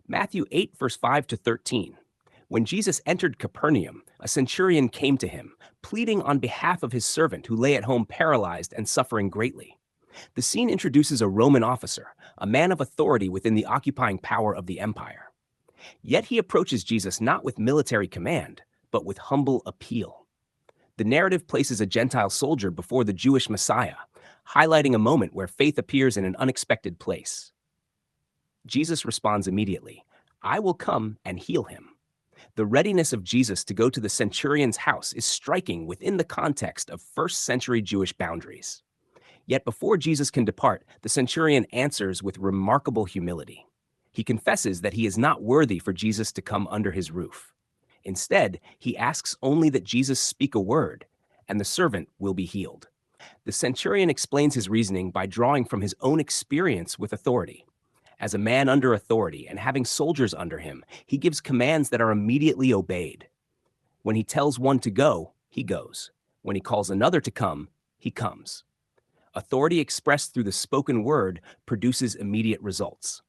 Matthew 8, verse 5 to 13. When Jesus entered Capernaum, a centurion came to him, pleading on behalf of his servant who lay at home paralyzed and suffering greatly. The scene introduces a Roman officer, a man of authority within the occupying power of the empire. Yet he approaches Jesus not with military command, but with humble appeal. The narrative places a Gentile soldier before the Jewish Messiah, highlighting a moment where faith appears in an unexpected place. Jesus responds immediately, "I will come and heal him." The readiness of Jesus to go to the centurion's house is striking within the context of first-century Jewish boundaries. Yet before Jesus can depart, the centurion answers with remarkable humility. He confesses that he is not worthy for Jesus to come under his roof. Instead, he asks only that Jesus speak a word, and the servant will be healed. The centurion explains his reasoning by drawing from his own experience with authority. As a man under authority and having soldiers under him, he gives commands that are immediately obeyed. When he tells one to go, he goes. When he calls another to come, he comes. Authority expressed through the spoken word produces immediate results.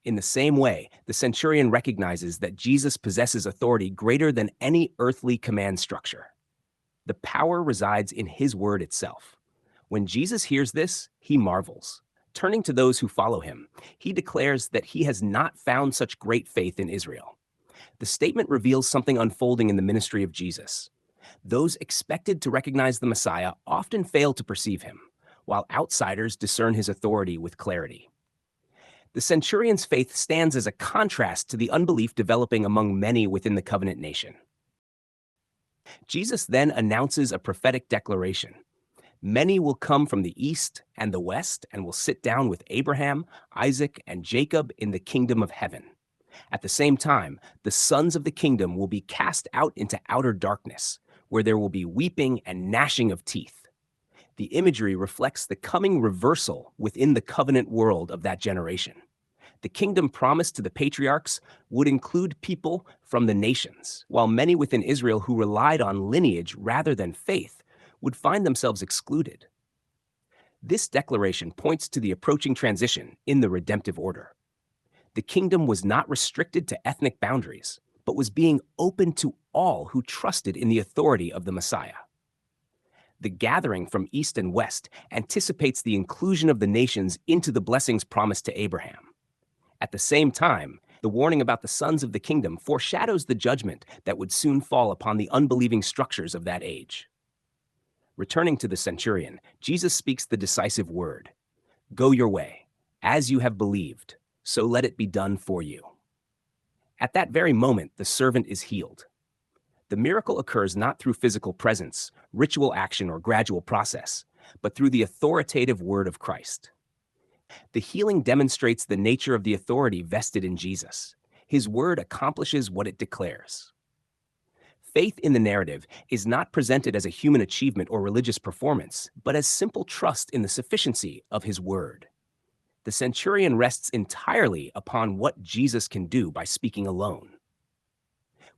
In the same way, the centurion recognizes that Jesus possesses authority greater than any earthly command structure. The power resides in his word itself. When Jesus hears this, he marvels. Turning to those who follow him, he declares that he has not found such great faith in Israel. The statement reveals something unfolding in the ministry of Jesus. Those expected to recognize the Messiah often fail to perceive him, while outsiders discern his authority with clarity. The centurion's faith stands as a contrast to the unbelief developing among many within the covenant nation. Jesus then announces a prophetic declaration. Many will come from the east and the west and will sit down with Abraham, Isaac, and Jacob in the kingdom of heaven. At the same time, the sons of the kingdom will be cast out into outer darkness, where there will be weeping and gnashing of teeth. The imagery reflects the coming reversal within the covenant world of that generation. The kingdom promised to the patriarchs would include people from the nations, while many within Israel who relied on lineage rather than faith would find themselves excluded. This declaration points to the approaching transition in the redemptive order. The kingdom was not restricted to ethnic boundaries, but was being open to all who trusted in the authority of the Messiah. The gathering from east and west anticipates the inclusion of the nations into the blessings promised to Abraham. At the same time, the warning about the sons of the kingdom foreshadows the judgment that would soon fall upon the unbelieving structures of that age. Returning to the centurion, Jesus speaks the decisive word, "Go your way, as you have believed, so let it be done for you." At that very moment, the servant is healed. The miracle occurs not through physical presence, ritual action, or gradual process, but through the authoritative word of Christ. The healing demonstrates the nature of the authority vested in Jesus. His word accomplishes what it declares. Faith in the narrative is not presented as a human achievement or religious performance, but as simple trust in the sufficiency of his word. The centurion rests entirely upon what Jesus can do by speaking alone.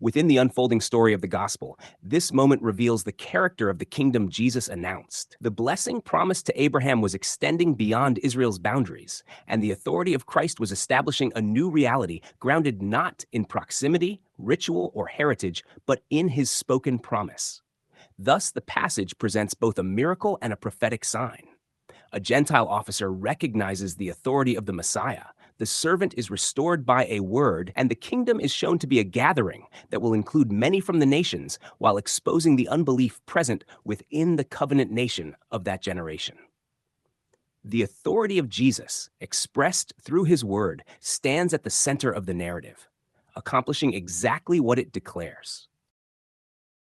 Within the unfolding story of the gospel, this moment reveals the character of the kingdom Jesus announced. The blessing promised to Abraham was extending beyond Israel's boundaries, and the authority of Christ was establishing a new reality grounded not in proximity, ritual, or heritage, but in his spoken promise. Thus, the passage presents both a miracle and a prophetic sign. A Gentile officer recognizes the authority of the Messiah. The servant is restored by a word, and the kingdom is shown to be a gathering that will include many from the nations while exposing the unbelief present within the covenant nation of that generation. The authority of Jesus, expressed through his word, stands at the center of the narrative, accomplishing exactly what it declares.